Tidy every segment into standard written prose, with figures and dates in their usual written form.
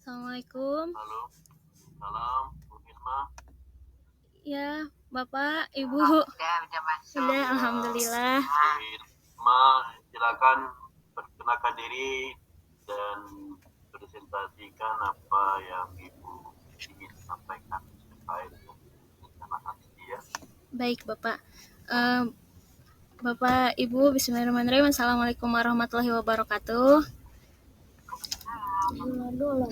Assalamualaikum. Halo, salam, Bu Misma. Ya, Bapak, Ibu. Udah masuk. Udah, Ya, alhamdulillah. Bu Misma, silakan perkenalkan diri dan presentasikan apa yang Ibu ingin sampaikan terkait rencana aksi ya. Baik, Bapak. Bapak, Ibu, bismillahirrahmanirrahim. Assalamualaikum warahmatullahi wabarakatuh.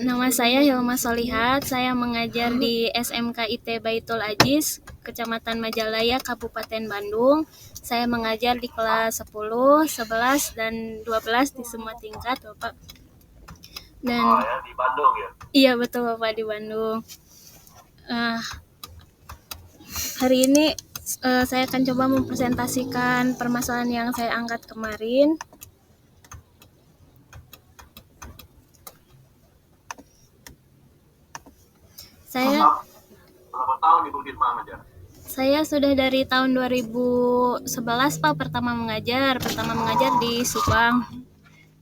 Nama saya Hilma Solihat. Saya mengajar di SMK IT Baitul Aziz, Kecamatan Majalaya, Kabupaten Bandung. Saya mengajar di kelas 10, 11, dan 12 di semua tingkat, Bapak. Dan ya, di Bandung ya? Iya, betul, Bapak, di Bandung. Hari ini saya akan coba mempresentasikan permasalahan yang saya angkat kemarin. Berapa tahun Ibu Misma mengajar? Saya sudah dari tahun 2011, Pak, pertama mengajar di Subang.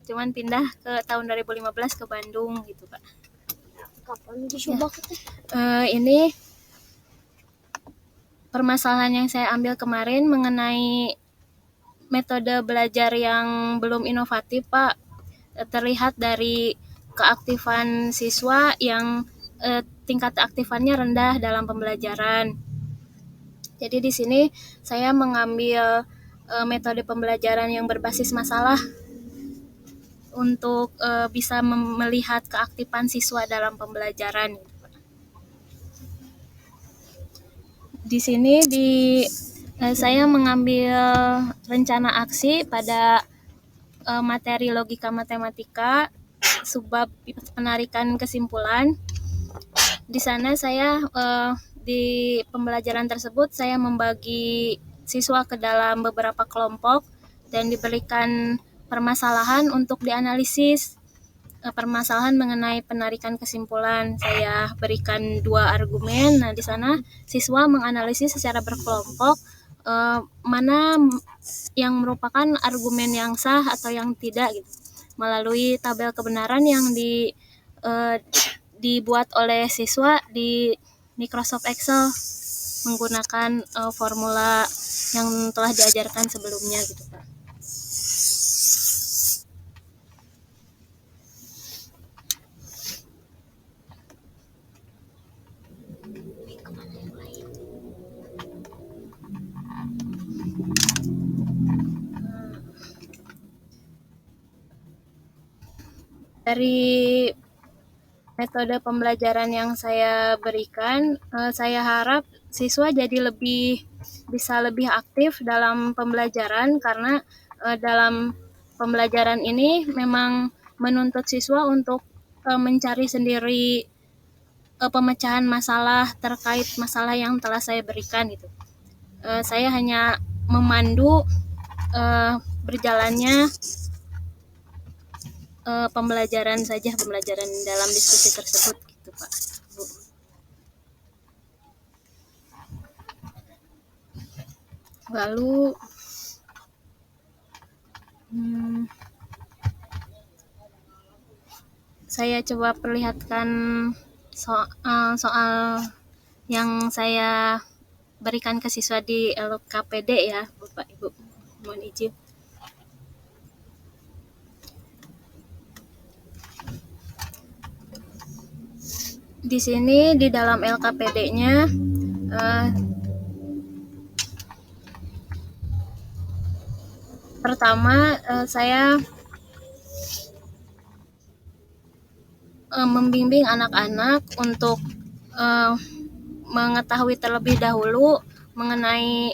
Cuman pindah ke tahun 2015 ke Bandung gitu, Pak. Kapan di Subang? Ini permasalahan yang saya ambil kemarin mengenai metode belajar yang belum inovatif, Pak. Terlihat dari keaktifan siswa yang tingkat keaktifannya rendah dalam pembelajaran. Jadi di sini saya mengambil metode pembelajaran yang berbasis masalah untuk bisa melihat keaktifan siswa dalam pembelajaran. Di sini saya mengambil rencana aksi pada materi logika matematika, subbab penarikan kesimpulan. Di sana saya di pembelajaran tersebut saya membagi siswa ke dalam beberapa kelompok dan diberikan permasalahan untuk dianalisis. Permasalahan mengenai penarikan kesimpulan, saya berikan 2 argumen. Nah, di sana siswa menganalisis secara berkelompok mana yang merupakan argumen yang sah atau yang tidak gitu, melalui tabel kebenaran yang dibuat oleh siswa di Microsoft Excel menggunakan formula yang telah diajarkan sebelumnya gitu, Pak. Dari metode pembelajaran yang saya berikan, saya harap siswa jadi bisa lebih aktif dalam pembelajaran karena dalam pembelajaran ini memang menuntut siswa untuk mencari sendiri pemecahan masalah terkait masalah yang telah saya berikan gitu. Saya hanya memandu berjalannya pembelajaran dalam diskusi tersebut gitu, Pak, Bu. Lalu saya coba perlihatkan soal yang saya berikan ke siswa di LKPD ya, Bapak Ibu. Mohon izin. Di sini di dalam LKPD-nya pertama saya membimbing anak-anak untuk mengetahui terlebih dahulu mengenai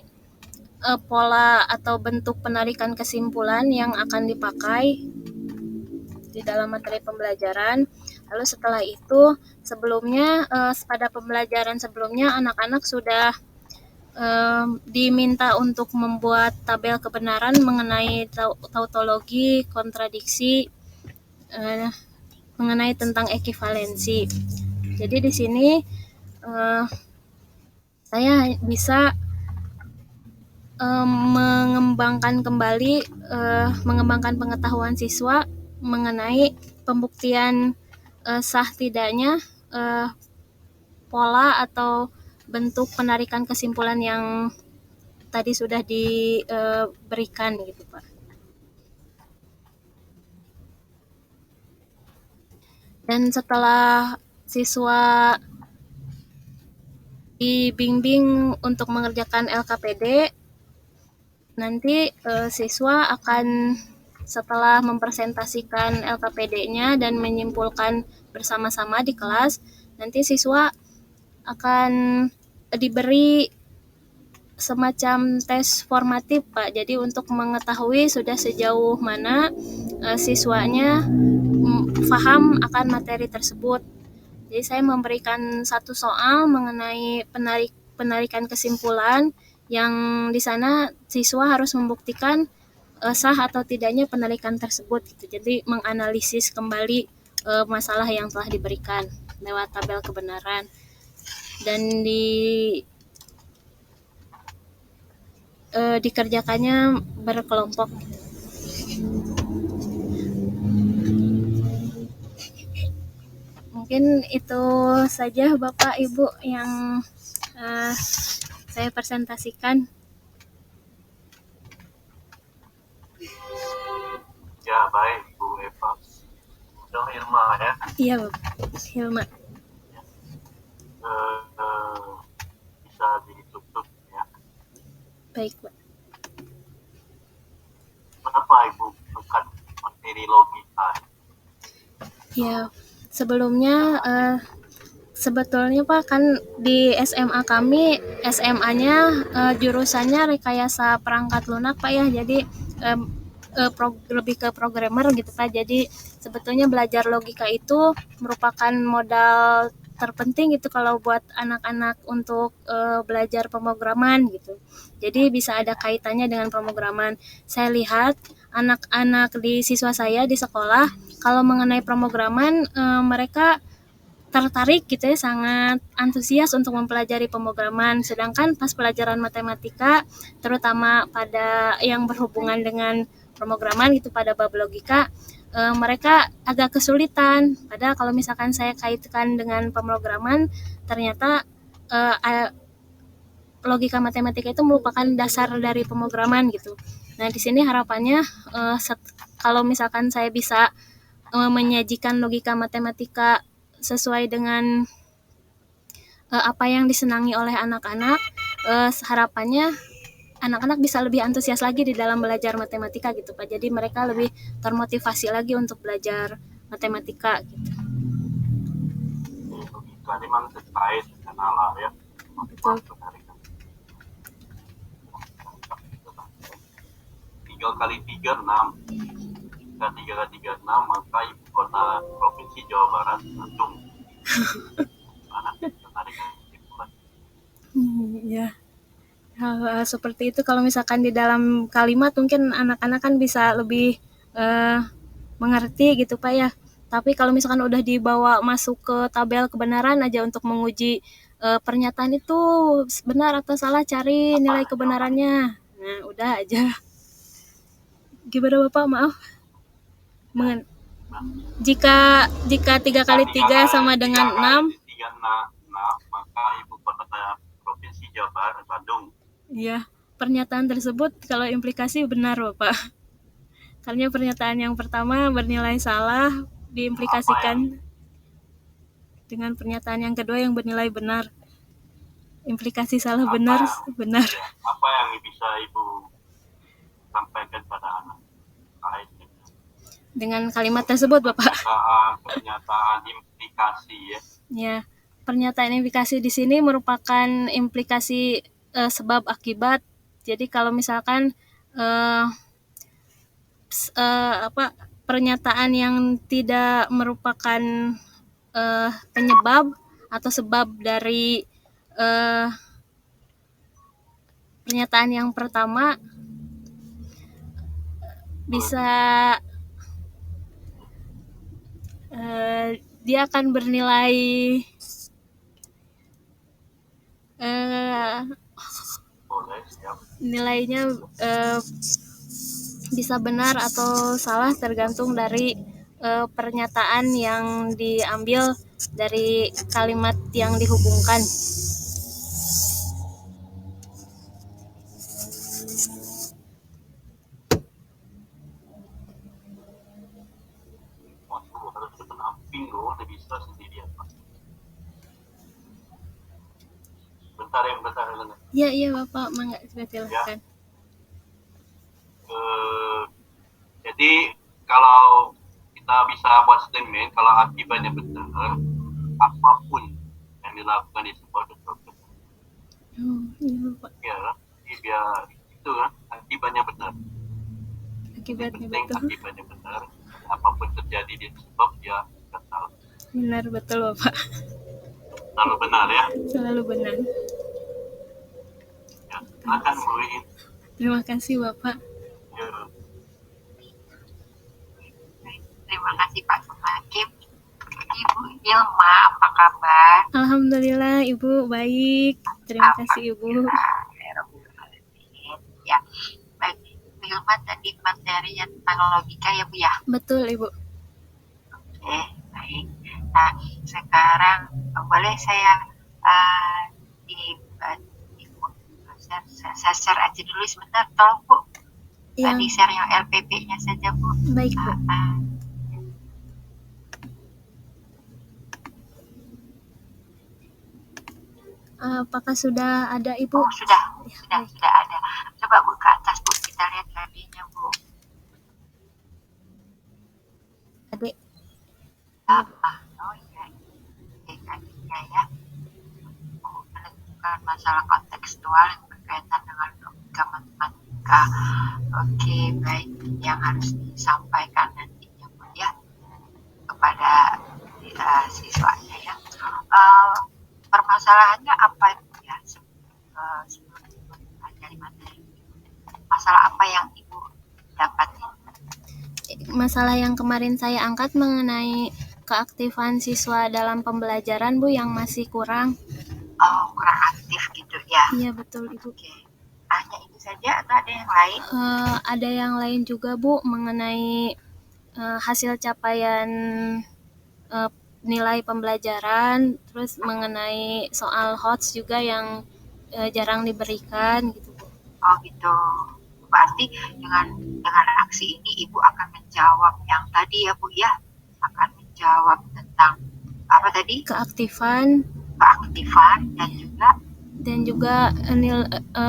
pola atau bentuk penarikan kesimpulan yang akan dipakai di dalam materi pembelajaran. Lalu setelah itu, sebelumnya pada pembelajaran sebelumnya anak-anak sudah diminta untuk membuat tabel kebenaran mengenai tautologi, kontradiksi, mengenai tentang ekivalensi. Jadi di sini saya bisa mengembangkan pengetahuan siswa mengenai pembuktian sah tidaknya pola atau bentuk penarikan kesimpulan yang tadi sudah diberikan gitu Pak. Dan setelah siswa dibimbing untuk mengerjakan LKPD, nanti siswa akan setelah mempresentasikan LKPD-nya dan menyimpulkan bersama-sama di kelas, nanti siswa akan diberi semacam tes formatif Pak. Jadi untuk mengetahui sudah sejauh mana siswanya paham akan materi tersebut. Jadi saya memberikan satu soal mengenai penarikan kesimpulan yang di sana siswa harus membuktikan sah atau tidaknya penarikan tersebut gitu. Jadi menganalisis kembali masalah yang telah diberikan lewat tabel kebenaran. Dan dikerjakannya berkelompok. Mungkin itu saja Bapak Ibu yang saya presentasikan. Ya, baik Bu Eva. Dong Irma ya. Iya Bapak, Hilma. Bisa ditutup ya. Baik Pak. Kenapa Ibu bukan materi logika? Ya, sebelumnya sebetulnya Pak kan di SMA kami, SMA-nya jurusannya rekayasa perangkat lunak Pak ya. Jadi lebih ke programmer gitu Pak. Jadi sebetulnya belajar logika itu merupakan modal terpenting gitu kalau buat anak-anak untuk belajar pemrograman gitu. Jadi bisa ada kaitannya dengan pemrograman. Saya lihat anak-anak di siswa saya di sekolah kalau mengenai pemrograman mereka tertarik gitu ya, sangat antusias untuk mempelajari pemrograman. Sedangkan pas pelajaran matematika, terutama pada yang berhubungan dengan pemrograman gitu pada bab logika, mereka agak kesulitan. Padahal kalau misalkan saya kaitkan dengan pemrograman, ternyata logika matematika itu merupakan dasar dari pemrograman gitu. Nah di sini harapannya kalau misalkan saya bisa menyajikan logika matematika sesuai dengan apa yang disenangi oleh anak-anak, harapannya anak-anak bisa lebih antusias lagi di dalam belajar matematika gitu Pak. Jadi mereka lebih termotivasi lagi untuk belajar matematika gitu. Logika memang terkait dengan alam ya. Betul. 3 kali 3, 6. Jika 3 kali 3, 6, maka ibu kota provinsi Jawa Barat Bandung. Ya. Hal seperti itu kalau misalkan di dalam kalimat mungkin anak-anak kan bisa lebih mengerti gitu Pak ya. Tapi kalau misalkan udah dibawa masuk ke tabel kebenaran aja untuk menguji pernyataan itu benar atau salah, cari nilai kebenarannya. Nah, udah aja. Gimana Bapak? Maaf. Jika 3 kali 3 sama dengan 6, 3, 6, maka ibu kota provinsi Jawa Barat Bandung. Iya, pernyataan tersebut kalau implikasi benar Bapak. Karena pernyataan yang pertama bernilai salah diimplikasikan dengan pernyataan yang kedua yang bernilai benar. Implikasi salah benar. Apa yang bisa Ibu sampaikan pada anak terkait dengan kalimat tersebut Bapak? Pernyataan implikasi ya. Ya, pernyataan implikasi di sini merupakan implikasi sebab akibat. Jadi kalau misalkan pernyataan yang tidak merupakan penyebab atau sebab dari pernyataan yang pertama bisa dia akan bernilai nilainya bisa benar atau salah tergantung dari pernyataan yang diambil dari kalimat yang dihubungkan. Waduh, harus pendamping loh, tidak bisa sendirian. Bentar ya. Iya Bapak, mangga silakan. Jadi kalau kita bisa buat statement, kalau akibatnya benar, apapun yang dilakukan di sebuah dosen. Iya Bapak. Ya, biar itu kan akibatnya benar. Akibatnya betul. betul. Akibatnya benar. Apapun terjadi di sebab dia salah. Benar betul Bapak. Selalu benar ya. Selalu benar. Ya, akan mulai. Terima kasih Bapak. Ya. Terima kasih Pak Hakim. Ibu Ilma, apa kabar? Alhamdulillah Ibu baik. Terima kasih Ibu. Ya, baik. Bu Ilma tadi materinya tentang logika ya Bu ya? Betul Ibu. Oke, baik. Nah, sekarang boleh saya saya share aja dulu sebentar, tolong Bu. Tadi share yang LPP-nya saja Bu. Baik Bu. Apakah sudah ada Ibu? Oh, sudah ada. Coba Bu ke atas Bu, kita lihat tadinya Bu. Adik. Oh iya, tadinya ya. Menentukan masalah kontekstual yang berkaitan dengan logika matematika. Oke, baik. Yang harus disampaikan nantinya Bu ya kepada siswanya ya. Permasalahannya apa ya sebelum mempelajari materi? Masalah apa yang Ibu dapati? Masalah yang kemarin saya angkat mengenai keaktifan siswa dalam pembelajaran Bu yang masih kurang. Oh, kurang aktif gitu ya? Iya betul Ibu. Oke. Hanya itu saja atau ada yang lain? Ada yang lain juga Bu mengenai hasil capaian nilai pembelajaran, terus mengenai soal HOTS juga yang jarang diberikan gitu Bu. Oh gitu. Berarti dengan aksi ini Ibu akan menjawab yang tadi ya Bu ya, akan menjawab tentang apa tadi? Keaktifan dan juga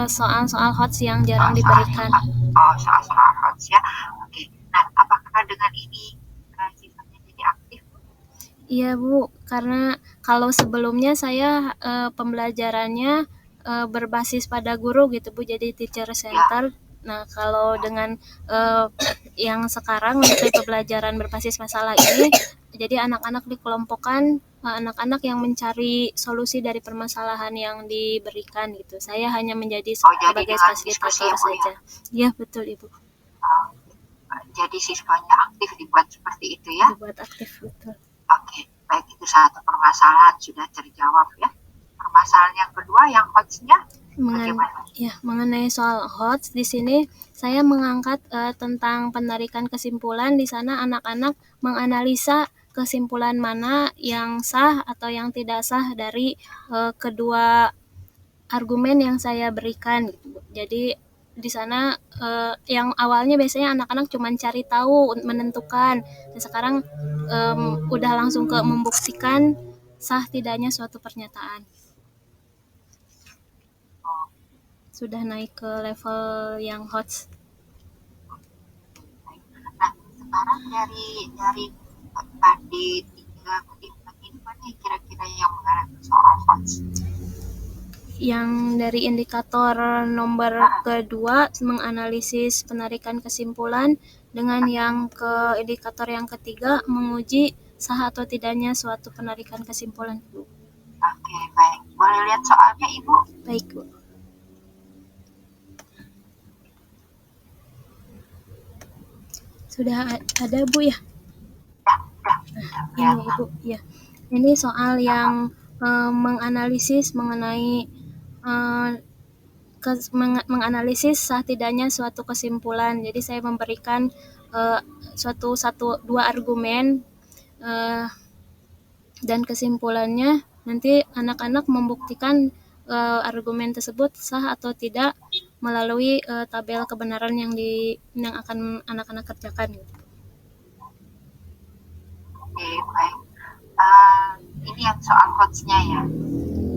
soal-soal HOTS yang jarang diberikan. Soal HOTS ya. Oke. Nah, apakah dengan ini siswanya jadi aktif? Iya Bu, karena kalau sebelumnya saya pembelajarannya berbasis pada guru gitu Bu, jadi teacher center. Ya. Nah kalau dengan yang sekarang untuk pembelajaran berbasis masalah ini, jadi anak-anak dikelompokkan, anak-anak yang mencari solusi dari permasalahan yang diberikan gitu. Saya hanya menjadi sebagai fasilitator saja. Iya betul Ibu. Jadi siswanya aktif dibuat seperti itu ya? Dibuat aktif betul. Oke, baik, itu satu permasalahan sudah terjawab ya. Permasalahan yang kedua yang HOTS-nya bagaimana? Ya, mengenai soal HOTS di sini saya mengangkat tentang penarikan kesimpulan. Di sana anak-anak menganalisa kesimpulan mana yang sah atau yang tidak sah dari kedua argumen yang saya berikan gitu. Jadi di sana yang awalnya biasanya anak-anak cuma cari tahu, menentukan, dan sekarang udah langsung ke membuktikan sah tidaknya suatu pernyataan. Sudah naik ke level yang HOTS. Nah, sekarang dari tadi 3 kutipan ini mana kira-kira yang mengarah ke soal HOTS? Yang dari indikator nomor kedua menganalisis penarikan kesimpulan, dengan yang ke indikator yang ketiga menguji sah atau tidaknya suatu penarikan kesimpulan. Oke, baik. Boleh lihat soalnya Ibu? Baik Bu. Sudah ada Bu ya? Ya, ini Bu ya. Ini soal yang menganalisis mengenai menganalisis sah tidaknya suatu kesimpulan. Jadi saya memberikan dua argumen, dan kesimpulannya nanti anak-anak membuktikan argumen tersebut sah atau tidak melalui tabel kebenaran yang akan anak-anak kerjakan. Oke, baik. Ini yang soal coachnya ya?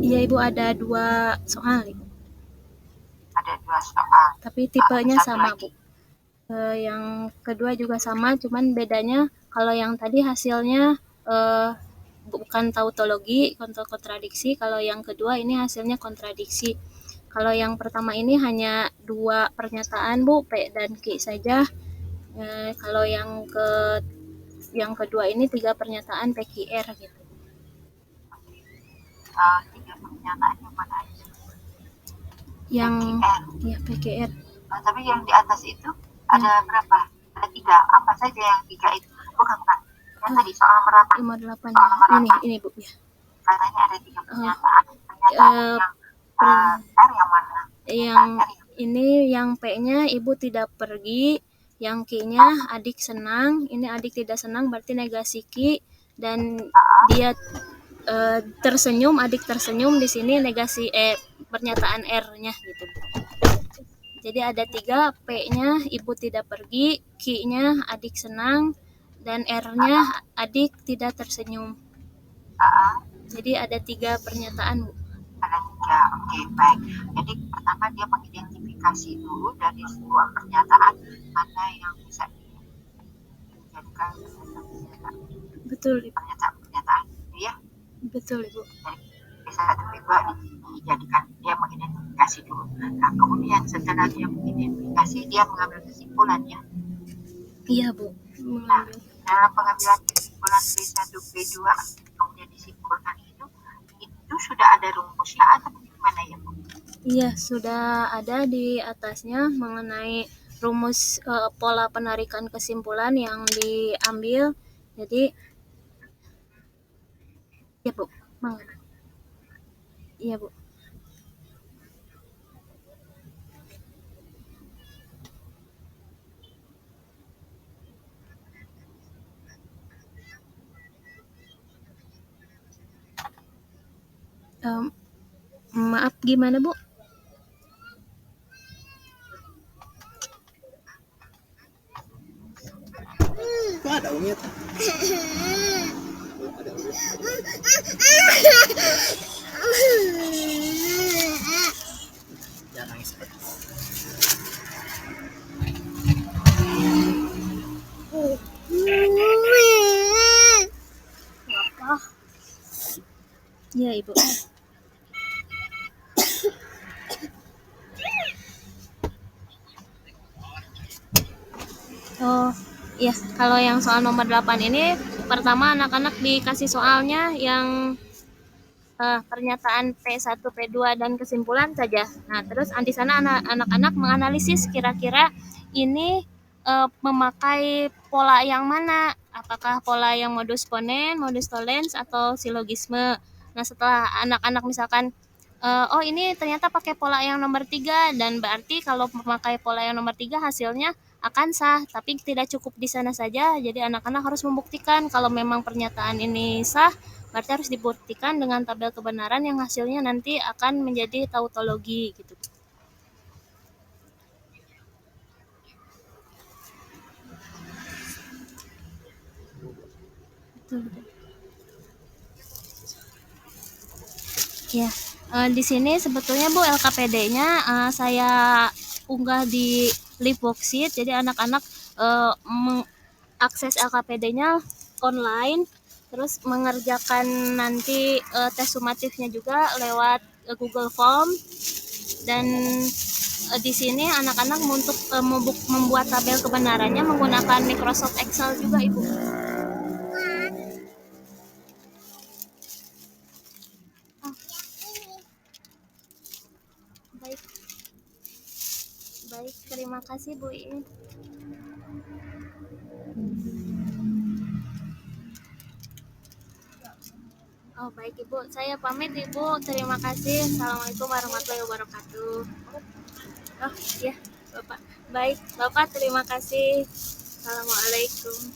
Iya Ibu, ada 2 soal Ibu. Ada 2 soal. Tapi tipenya sama lagi. Bu. Yang kedua juga sama, cuman bedanya kalau yang tadi hasilnya bukan tautologi, kontradiksi. Kalau yang kedua ini hasilnya kontradiksi. Kalau yang pertama ini hanya 2 pernyataan Bu, P dan Q saja. Kalau yang kedua ini 3 pernyataan PQR gitu. 3 pernyataan yang mana aja? Yang PQR. Ya PQR. Tapi yang di atas itu ada berapa? Ada 3. Apa saja yang 3 itu? Bukan. Yang tadi soal merata. Nomor 8. Ini Bu ya. Katanya ada 3 pernyataan. Pernyataan yang R yang mana? Yang ini yang P-nya ibu tidak pergi, yang Q-nya adik senang. Ini adik tidak senang berarti negasi Q, dan dia tersenyum, adik tersenyum, di sini negasi pernyataan R-nya gitu. Jadi ada 3, P-nya ibu tidak pergi, Q-nya adik senang, dan R-nya adik tidak tersenyum. Jadi ada 3 pernyataan Bu. Ada 3, oke, baik. Jadi pertama dia mengidentifikasi dulu dari sebuah pernyataan mana yang bisa dijadikan Betul Ibu. Pernyataan itu ya. Betul Ibu. Jadi satu juga dijadikan, dia mengidentifikasi dulu. Nah kemudian setelah dia mengidentifikasi, dia mengambil kesimpulan ya. Iya Bu. Nah dalam pengambilan kesimpulan B1, B2 kemudian disimpulkan itu sudah ada rumusnya atau bagaimana ya Bu? Iya, sudah ada di atasnya mengenai rumus pola penarikan kesimpulan yang diambil. Jadi ya Bu, iya Bu. Maaf, gimana Bu? Kok ada unit? Ada unit. Jangan nangis. Apa? Iya Ibu. Oh, iya, kalau yang soal nomor 8 ini pertama anak-anak dikasih soalnya yang pernyataan P1, P2 dan kesimpulan saja. Nah, terus di sana anak-anak menganalisis kira-kira ini memakai pola yang mana? Apakah pola yang modus ponen, modus tollens, atau silogisme? Nah, setelah anak-anak misalkan oh ini ternyata pakai pola yang nomor 3, dan berarti kalau memakai pola yang nomor 3 hasilnya akan sah, tapi tidak cukup di sana saja. Jadi anak-anak harus membuktikan kalau memang pernyataan ini sah, berarti harus dibuktikan dengan tabel kebenaran yang hasilnya nanti akan menjadi tautologi gitu. Ya, di sini sebetulnya Bu LKPD-nya saya unggah di Live Worksheet, jadi anak-anak mengakses LKPD-nya online, terus mengerjakan nanti tes sumatifnya juga lewat Google Form, dan di sini anak-anak untuk membuat tabel kebenarannya menggunakan Microsoft Excel juga Ibu. Baik, terima kasih Bu Iin. Oh baik Ibu, saya pamit Ibu. Terima kasih. Assalamualaikum warahmatullahi wabarakatuh. Oh ya, Bapak. Baik, Bapak terima kasih. Assalamualaikum.